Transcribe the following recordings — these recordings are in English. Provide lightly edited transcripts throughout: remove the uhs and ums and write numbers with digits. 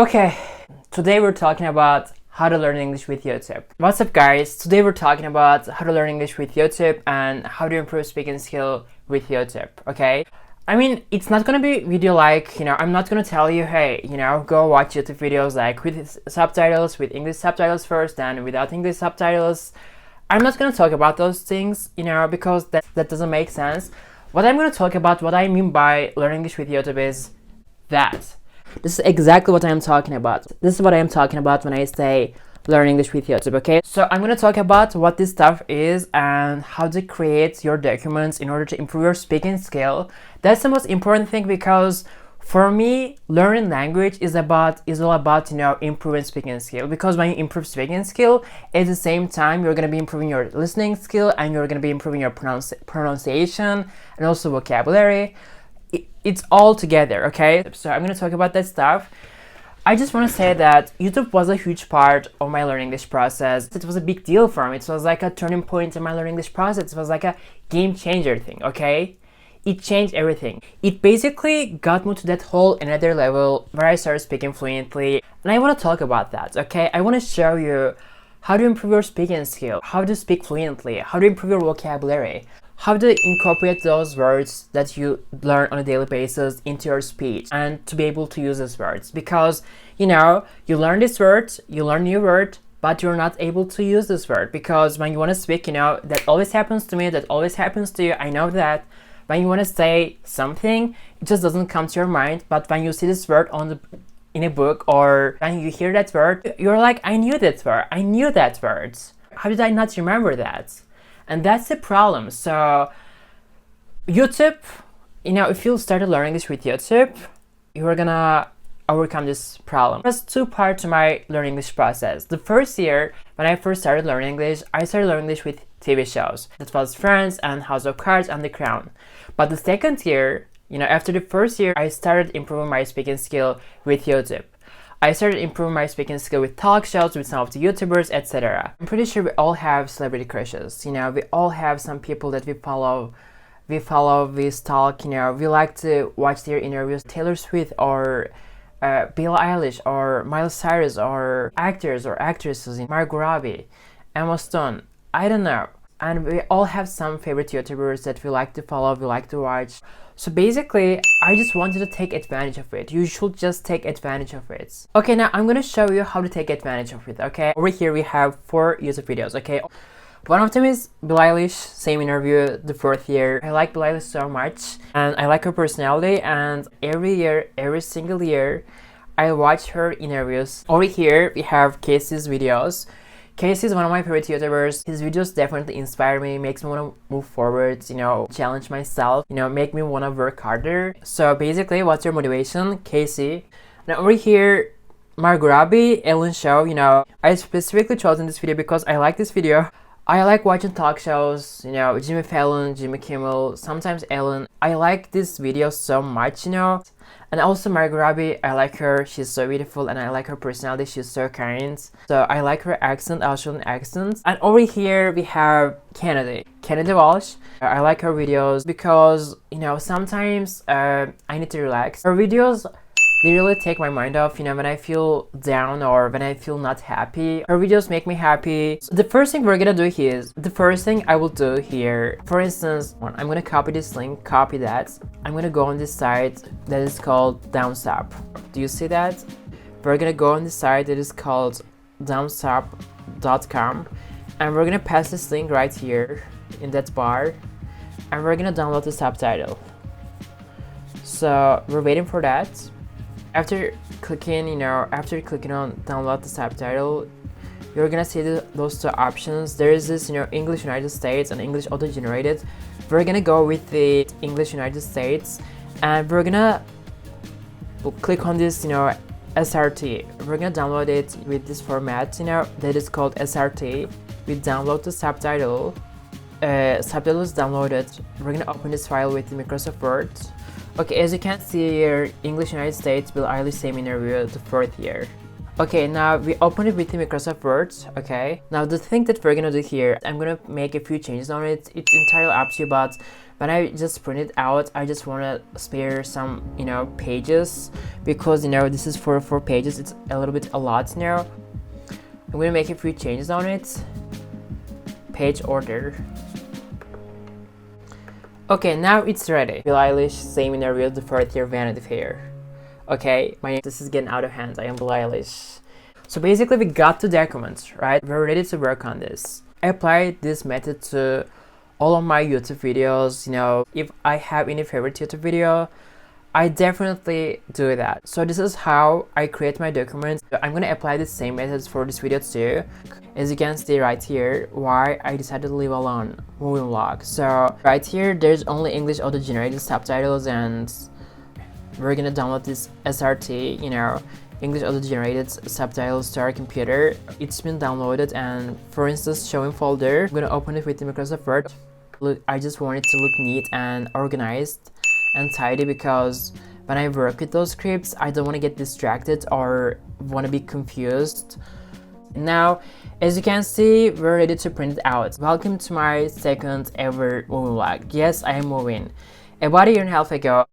Okay, today we're talking about how to learn English with YouTube. What's up guys? Today we're talking about how to learn English with YouTube and how to improve speaking skill with YouTube, okay? I mean, it's not gonna be video like, I'm not gonna tell you, hey, go watch YouTube videos like with subtitles, with English subtitles first and without English subtitles. I'm not gonna talk about those things, because that doesn't make sense. What I'm gonna talk about, what I mean by learning English with YouTube is that. This is exactly what I'm talking about. This is what I'm talking about when I say learn English with YouTube, okay? So I'm gonna talk about what this stuff is and how to create your documents in order to improve your speaking skill. That's the most important thing because for me, learning language is all about, improving speaking skill. Because when you improve speaking skill, at the same time, you're gonna be improving your listening skill and you're gonna be improving your pronunciation and also vocabulary. It's all together, okay? So I'm gonna talk about that stuff. I just want to say that YouTube was a huge part of my learning English process. It was a big deal for me. It was like a turning point in my learning English process. It was like a game changer thing, okay? It changed everything. It basically got me to that whole another level where I started speaking fluently. And I want to talk about that, okay? I want to show you how to improve your speaking skill, how to speak fluently, how to improve your vocabulary, how to incorporate those words that you learn on a daily basis into your speech and to be able to use these words. Because, you learn this word, you learn new word, but you're not able to use this word. Because when you want to speak, that always happens to me, that always happens to you, I know that. When you want to say something, it just doesn't come to your mind. But when you see this word in a book or when you hear that word, you're like, I knew that word, I knew that word. How did I not remember that? And that's the problem. So YouTube, if you started learning English with YouTube, you're gonna overcome this problem. There's two parts to my learning English process. The first year, when I first started learning English, I started learning English with TV shows. That was Friends and House of Cards and The Crown. But the second year, after the first year, I started improving my speaking skill with YouTube. I started improving my speaking skill with talk shows, with some of the YouTubers, etc. I'm pretty sure we all have celebrity crushes. We all have some people that we follow, we stalk, we like to watch their interviews. Taylor Swift or Billie Eilish or Miley Cyrus or actors or actresses, Margot Robbie, Emma Stone, I don't know. And we all have some favorite YouTubers that we like to follow, we like to watch. So basically, I just wanted to take advantage of it. You should just take advantage of it. Okay, now I'm gonna show you how to take advantage of it, okay? Over here we have 4 YouTube videos, okay? One of them is Billie Eilish, same interview, the 4th year. I like Billie Eilish so much, and I like her personality, and every single year, I watch her interviews. Over here, we have Casey's videos. Casey is one of my favorite YouTubers. His videos definitely inspire me, makes me want to move forward, challenge myself, make me want to work harder. So basically, what's your motivation? Casey. Now over here, Margot Robbie, Ellen Show, I specifically chosen this video because I like this video. I like watching talk shows, Jimmy Fallon, Jimmy Kimmel, sometimes Ellen. I like this video so much, And also Margot Robbie, I like her, she's so beautiful and I like her personality, she's so kind. So I like her accent, Australian accent. And over here we have Kennedy Walsh. I like her videos because, sometimes I need to relax. Her videos, they really take my mind off, when I feel down or when I feel not happy. Her videos make me happy. So the first thing we're gonna do here is, the first thing I will do here, for instance, I'm gonna copy this link, copy that. I'm gonna go on this site that is called Downsap. Do you see that? We're gonna go on this site that is called downsap.com and we're gonna pass this link right here in that bar and we're gonna download the subtitle. So we're waiting for that. After clicking on download the subtitle, you're gonna see those 2 options. There is this, English United States and English auto-generated. We're gonna go with the English United States, and we're gonna click on this, SRT. We're gonna download it with this format, that is called SRT. We download the subtitle. Subtitle is downloaded. We're gonna open this file with the Microsoft Word. Okay, as you can see here, English United States, Billie Eilish, same interview, the 4th year. Okay, now we open it with the Microsoft Word. Okay, now the thing that we're gonna do here, I'm gonna make a few changes on it. It's entirely up to you, but when I just print it out, I just wanna spare some, pages, because this is for 4 pages. It's a little bit a lot. I'm gonna make a few changes on it. Page order. Okay, now it's ready. Billie Eilish, semi-real, the 4th year Vanity Fair. Okay, this is getting out of hand. I am Billie Eilish. So basically we got the documents, right? We're ready to work on this. I applied this method to all of my YouTube videos. If I have any favorite YouTube video, I definitely do that. So this is how I create my documents. I'm gonna apply the same methods for this video too. As you can see right here, why I decided to leave alone moving vlog. So right here, there's only English auto-generated subtitles, and we're gonna download this SRT, English auto-generated subtitles to our computer. It's been downloaded, and for instance, showing folder, I'm gonna open it with the Microsoft Word. Look, I just want it to look neat and organized and tidy, because when I work with those scripts, I don't want to get distracted or want to be confused. Now, as you can see, we're ready to print it out. Welcome to my second ever moving vlog. Yes, I am moving. About a year and a half ago.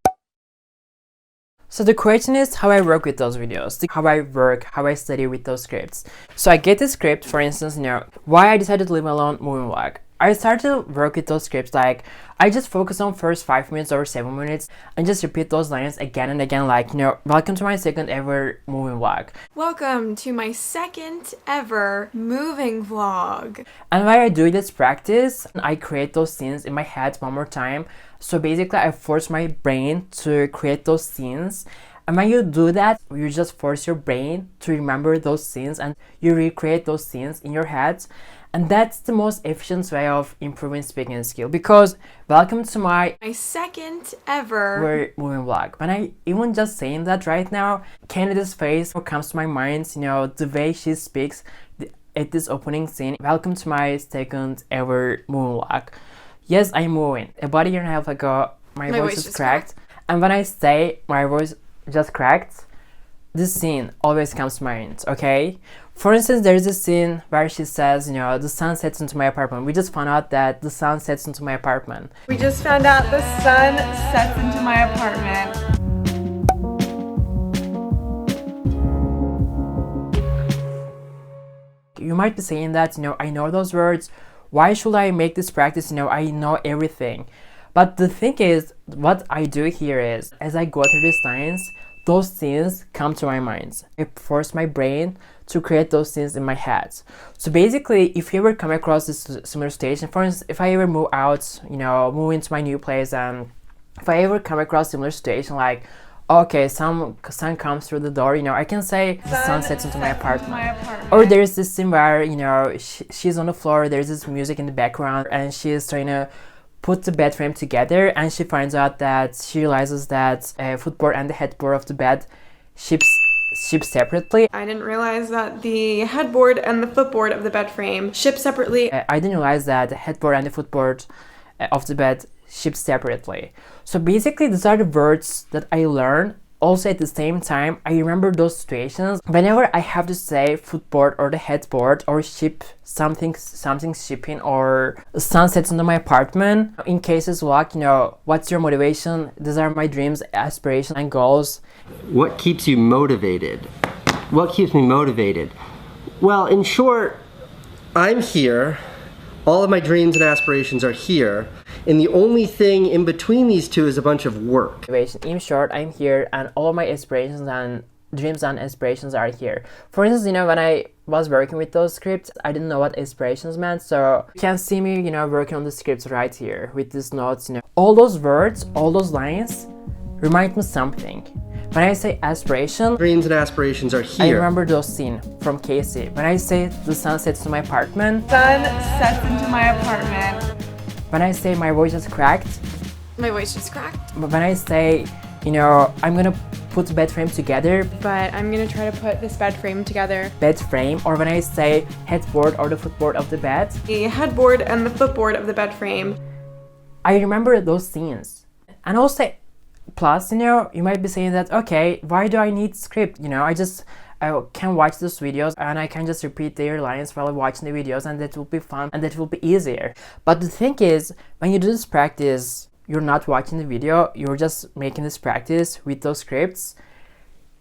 So the question is how I work with those videos, how I work, how I study with those scripts. So I get the script, for instance, why I decided to leave alone moving vlog. I started to work with those scripts, like I just focus on first 5 minutes or 7 minutes and just repeat those lines again and again, like, welcome to my second ever moving vlog. Welcome to my second ever moving vlog. And while I do this practice, I create those scenes in my head one more time. So basically I force my brain to create those scenes. And when you do that, you just force your brain to remember those scenes and you recreate those scenes in your head. And that's the most efficient way of improving speaking skill, because welcome to my second ever moving vlog. When I even just saying that right now, Candace's face comes to my mind, the way she speaks at this opening scene. Welcome to my second ever moving vlog. Yes, I'm moving. About a year and a half ago, my voice is cracked. And when I say my voice just cracked, this scene always comes to mind, okay? For instance, there is a scene where she says, the sun sets into my apartment. We just found out that the sun sets into my apartment. We just found out the sun sets into my apartment. You might be saying that, I know those words. Why should I make this practice? I know everything. But the thing is, what I do here is, as I go through these lines, those scenes come to my mind. I force my brain to create those scenes in my head. So basically, if you ever come across this similar situation, for instance, if I ever move out, move into my new place, and if I ever come across similar situation, like, okay, sun comes through the door, I can say the sun sets into my apartment. Or there's this scene where, she's on the floor, there's this music in the background, and she's trying to put the bed frame together, and she finds out that she realizes that footboard and the headboard of the bed ship separately. I didn't realize that the headboard and the footboard of the bed frame ship separately. I didn't realize that the headboard and the footboard of the bed ship separately. So basically, these are the words that I learn. Also, at the same time, I remember those situations whenever I have to say footboard or the headboard or ship something shipping or sunsets into my apartment. In cases like, what's your motivation? These are my dreams, aspirations, and goals. What keeps you motivated? What keeps me motivated? Well, in short, I'm here. All of my dreams and aspirations are here. And the only thing in between these two is a bunch of work. In short, I'm here, and all of my aspirations and dreams and aspirations are here. For instance, when I was working with those scripts, I didn't know what aspirations meant, so you can see me, working on the scripts right here with these notes. All those words, all those lines remind me something. When I say aspiration, dreams and aspirations are here. I remember those scenes from Casey. When I say the sun sets into my apartment, sun sets into my apartment. When I say my voice is cracked, my voice just cracked. But when I say, I'm gonna put the bed frame together, but I'm gonna try to put this bed frame together. Bed frame, or when I say headboard or the footboard of the bed, the headboard and the footboard of the bed frame. I remember those scenes. And also, plus, you might be saying that, okay, why do I need script? I can watch those videos and I can just repeat their lines while watching the videos, and that will be fun and that will be easier. But the thing is, when you do this practice, you're not watching the video, you're just making this practice with those scripts.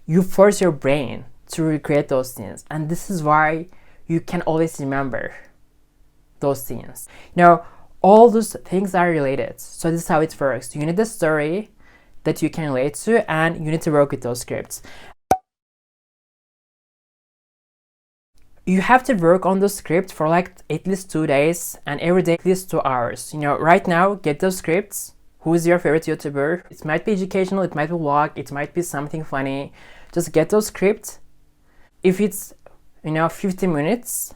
You force your brain to recreate those things, and this is why you can always remember those things. You know, all those things are related. So this is how it works. You need a story that you can relate to, and you need to work with those scripts. You have to work on the script for like at least 2 days, and every day at least 2 hours. You know, right now, get those scripts. Who is your favorite YouTuber? It might be educational, it might be vlog, it might be something funny. Just get those scripts. If it's, you know, 50 minutes,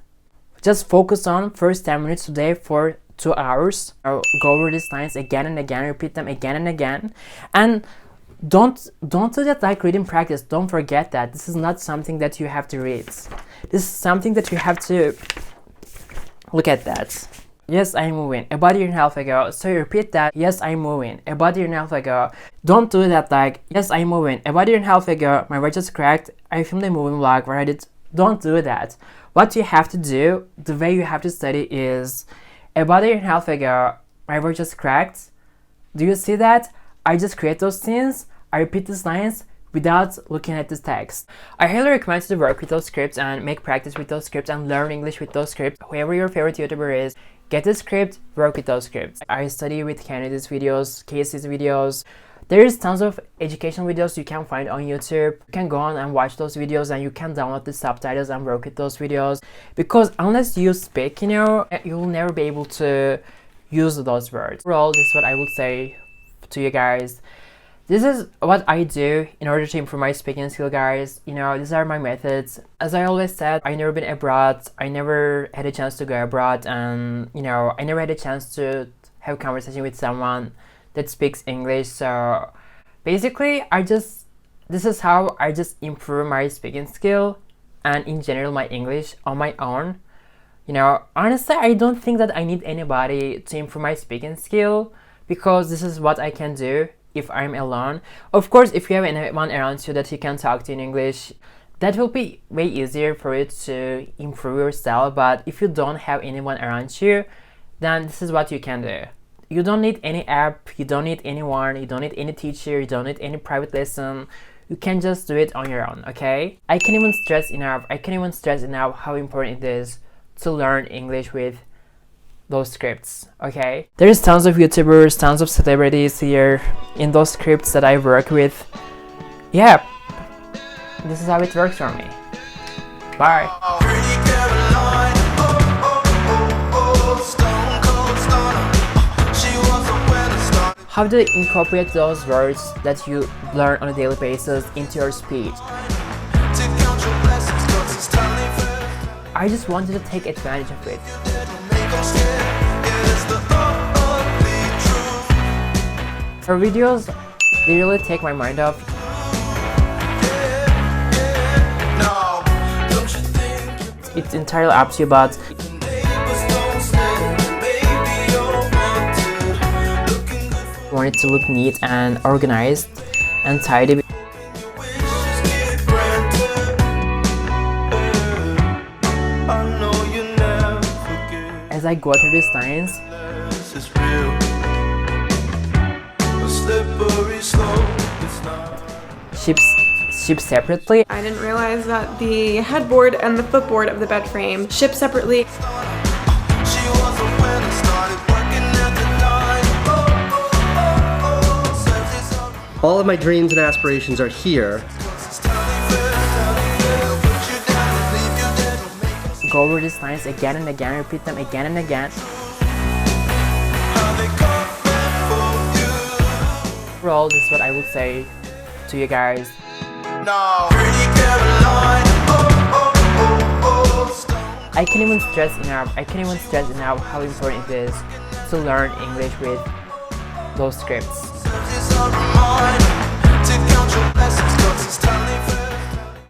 just focus on first 10 minutes today for 2 hours. Or go over these lines again and again, repeat them again and again. And don't do that like reading practice. Don't forget that this is not something that you have to read. This is something that you have to look at that. Yes, I'm moving. About a year and a half ago. So you repeat that. Yes, I'm moving. About a year and a half ago. Don't do that like, yes, I'm moving. About a year and a half ago, my voice just cracked. I filmed a moving vlog where I did. Don't do that. What you have to do, the way you have to study is, about a year and a half ago, my voice just cracked. Do you see that? I just create those scenes. I repeat these lines without looking at this text. I highly recommend you to work with those scripts and make practice with those scripts and learn English with those scripts. Whoever your favorite YouTuber is, get the script, work with those scripts. I study with Kennedy's videos, Casey's videos. There's tons of educational videos you can find on YouTube. You can go on and watch those videos, and you can download the subtitles and work with those videos. Because unless you speak, you know, you will never be able to use those words. Overall, this is what I would say to you guys. This is what I do in order to improve my speaking skill, guys. You know, these are my methods. As I always said, I never been abroad. I never had a chance to go abroad, and you know, I never had a chance to have a conversation with someone that speaks English. So basically, this is how I just improve my speaking skill and in general my English on my own. You know, honestly, I don't think that I need anybody to improve my speaking skill, because this is what I can do if I'm alone. Of course, if you have anyone around you that you can talk to in English, that will be way easier for you to improve yourself. But if you don't have anyone around you, then this is what you can do. You don't need any app, you don't need anyone, you don't need any teacher, you don't need any private lesson. You can just do it on your own, okay? I can't even stress enough how important it is to learn English with those scripts, okay? There's tons of YouTubers, tons of celebrities here in those scripts that I work with. Yeah, this is how it works for me. Bye. How do you incorporate those words that you learn on a daily basis into your speech? I just wanted to take advantage of it. For videos, they really take my mind off. It's entirely up to you, but I want it to look neat and organized and tidy. As I go through these lines, ship separately. I didn't realize that the headboard and the footboard of the bed frame ship separately. All of my dreams and aspirations are here. Go over these lines again and again, repeat them again and again. Overall, this is what I would say to you guys. I can't even stress enough how important it is to learn English with those scripts.